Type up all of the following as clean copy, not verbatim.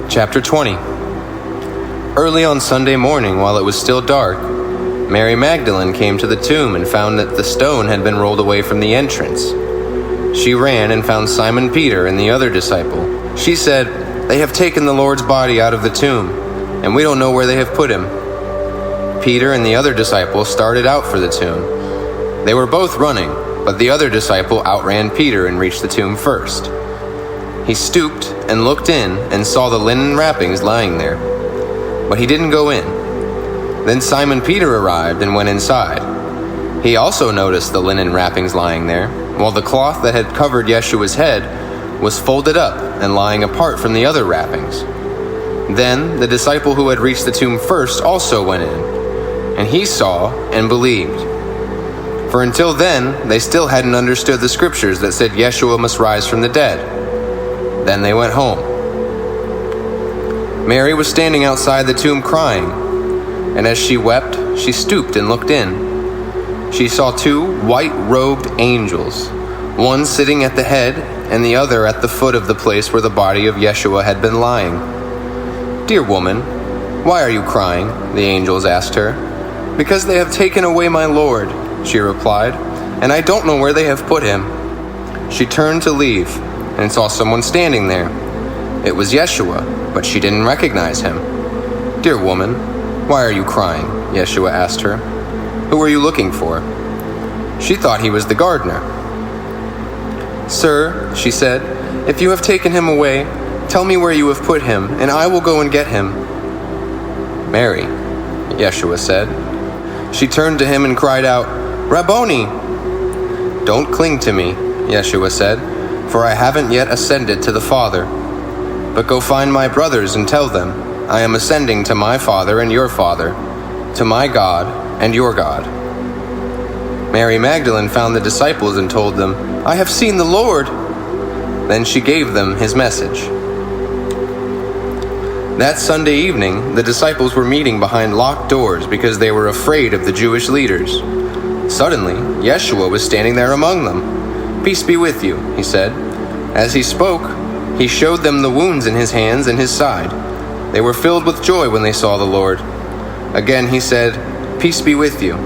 Chapter 20. Early on Sunday morning, while it was still dark, Mary Magdalene came to the tomb and found that the stone had been rolled away from the entrance. She ran and found Simon Peter and the other disciple. She said, "They have taken the Lord's body out of the tomb, and we don't know where they have put him." Peter and the other disciple started out for the tomb. They were both running, but the other disciple outran Peter and reached the tomb first. He stooped and looked in and saw the linen wrappings lying there, but he didn't go in. Then Simon Peter arrived and went inside. He also noticed the linen wrappings lying there, while the cloth that had covered Yeshua's head was folded up and lying apart from the other wrappings. Then the disciple who had reached the tomb first also went in, and he saw and believed. For until then, they still hadn't understood the scriptures that said Yeshua must rise from the dead. Then they went home. Mary was standing outside the tomb crying, and as she wept, she stooped and looked in. She saw two white-robed angels, one sitting at the head and the other at the foot of the place where the body of Yeshua had been lying. "Dear woman, why are you crying?" the angels asked her. "Because they have taken away my Lord," she replied, "and I don't know where they have put him." She turned to leave and saw someone standing there. It was Yeshua, but she didn't recognize him. "Dear woman, why are you crying?" Yeshua asked her. "Who are you looking for?" She thought he was the gardener. "Sir," she said, "if you have taken him away, tell me where you have put him, and I will go and get him." "Mary," Yeshua said. She turned to him and cried out, "Rabboni!" "Don't cling to me," Yeshua said, "for I haven't yet ascended to the Father. But go find my brothers and tell them, I am ascending to my Father and your Father, to my God and your God." Mary Magdalene found the disciples and told them, "I have seen the Lord." Then she gave them his message. That Sunday evening, the disciples were meeting behind locked doors because they were afraid of the Jewish leaders. Suddenly, Yeshua was standing there among them. "Peace be with you," he said. As he spoke, he showed them the wounds in his hands and his side. They were filled with joy when they saw the Lord. Again he said, "Peace be with you.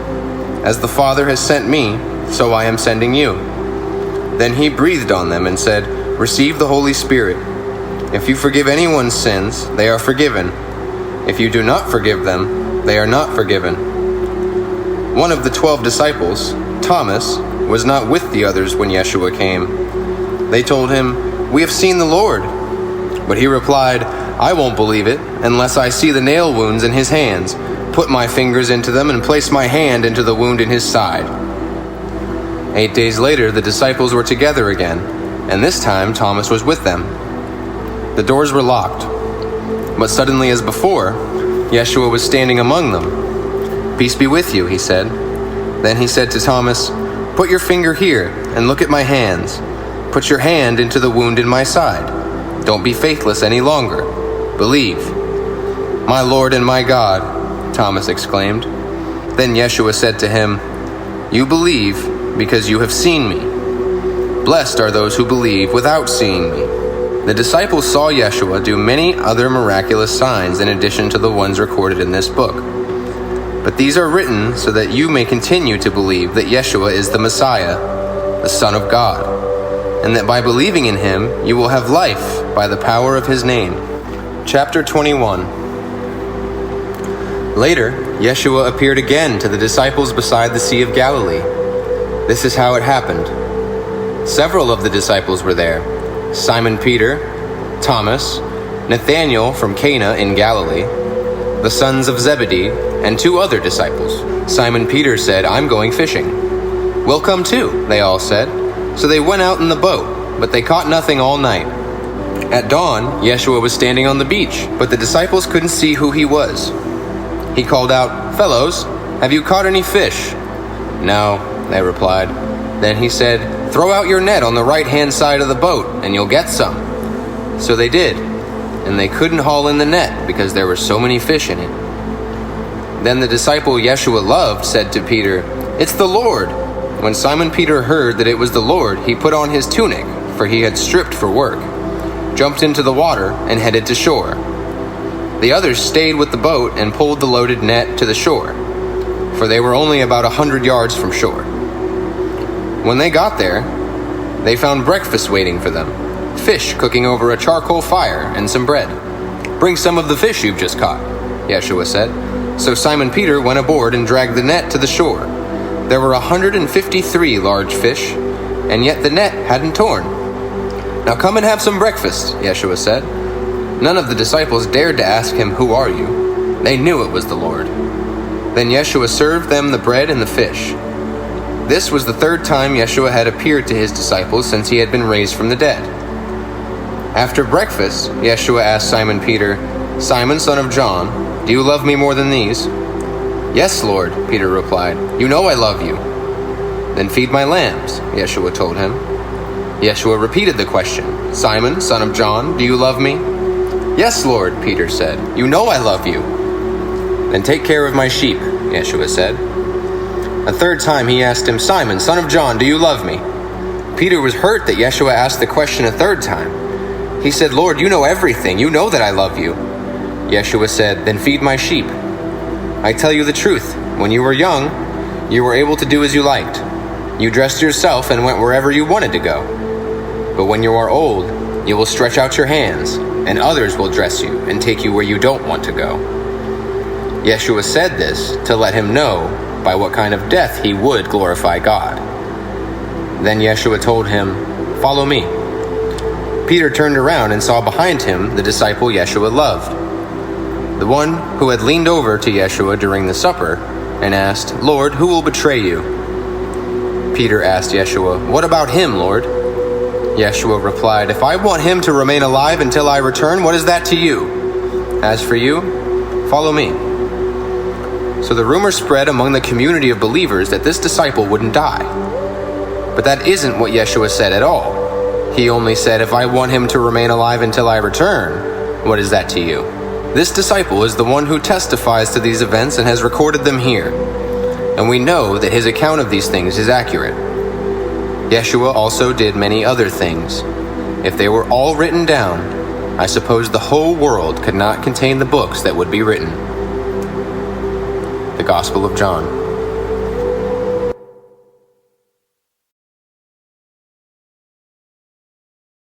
As the Father has sent me, so I am sending you." Then he breathed on them and said, "Receive the Holy Spirit. If you forgive anyone's sins, they are forgiven. If you do not forgive them, they are not forgiven." One of the 12 disciples, Thomas, was not with the others when Yeshua came. They told him, "We have seen the Lord." But he replied, "I won't believe it unless I see the nail wounds in his hands, put my fingers into them, and place my hand into the wound in his side." 8 days later, the disciples were together again, and this time Thomas was with them. The doors were locked, but suddenly as before, Yeshua was standing among them. "Peace be with you," he said. Then he said to Thomas, "Put your finger here and look at my hands. Put your hand into the wound in my side. Don't be faithless any longer. Believe." "My Lord and my God," Thomas exclaimed. Then Yeshua said to him, "You believe because you have seen me. Blessed are those who believe without seeing me." The disciples saw Yeshua do many other miraculous signs in addition to the ones recorded in this book. But these are written so that you may continue to believe that Yeshua is the Messiah, the Son of God, and that by believing in him you will have life by the power of his name. Chapter 21. Later, Yeshua appeared again to the disciples beside the Sea of Galilee. This is how it happened. Several of the disciples were there: Simon Peter, Thomas, Nathanael from Cana in Galilee, the sons of Zebedee, and 2 other disciples. Simon Peter said, "I'm going fishing." "We'll come too," they all said. So they went out in the boat, but they caught nothing all night. At dawn, Yeshua was standing on the beach, but the disciples couldn't see who he was. He called out, "Fellows, have you caught any fish?" "No," they replied. Then he said, "Throw out your net on the right-hand side of the boat, and you'll get some." So they did, and they couldn't haul in the net because there were so many fish in it. Then the disciple Yeshua loved said to Peter, "It's the Lord." When Simon Peter heard that it was the Lord, he put on his tunic, for he had stripped for work, jumped into the water, and headed to shore. The others stayed with the boat and pulled the loaded net to the shore, for they were only about 100 yards from shore. When they got there, they found breakfast waiting for them, fish cooking over a charcoal fire and some bread. "Bring some of the fish you've just caught," Yeshua said. So Simon Peter went aboard and dragged the net to the shore. There were 153 large fish, and yet the net hadn't torn. "Now come and have some breakfast," Yeshua said. None of the disciples dared to ask him, "Who are you?" They knew it was the Lord. Then Yeshua served them the bread and the fish. This was the third time Yeshua had appeared to his disciples since he had been raised from the dead. After breakfast, Yeshua asked Simon Peter, "Simon, son of John, do you love me more than these?" "Yes, Lord," Peter replied. "You know I love you." "Then feed my lambs," Yeshua told him. Yeshua repeated the question, "Simon, son of John, do you love me?" "Yes, Lord," Peter said. "You know I love you." "Then take care of my sheep," Yeshua said. A third time he asked him, "Simon, son of John, do you love me?" Peter was hurt that Yeshua asked the question a third time. He said, "Lord, you know everything. You know that I love you." Yeshua said, "Then feed my sheep. I tell you the truth. When you were young, you were able to do as you liked. You dressed yourself and went wherever you wanted to go. But when you are old, you will stretch out your hands, and others will dress you and take you where you don't want to go." Yeshua said this to let him know by what kind of death he would glorify God. Then Yeshua told him, "Follow me." Peter turned around and saw behind him the disciple Yeshua loved, the one who had leaned over to Yeshua during the supper and asked, "Lord, who will betray you?" Peter asked Yeshua, "What about him, Lord?" Yeshua replied, "If I want him to remain alive until I return, what is that to you? As for you, follow me." So the rumor spread among the community of believers that this disciple wouldn't die. But that isn't what Yeshua said at all. He only said, "If I want him to remain alive until I return, what is that to you?" This disciple is the one who testifies to these events and has recorded them here. And we know that his account of these things is accurate. Yeshua also did many other things. If they were all written down, I suppose the whole world could not contain the books that would be written. The Gospel of John.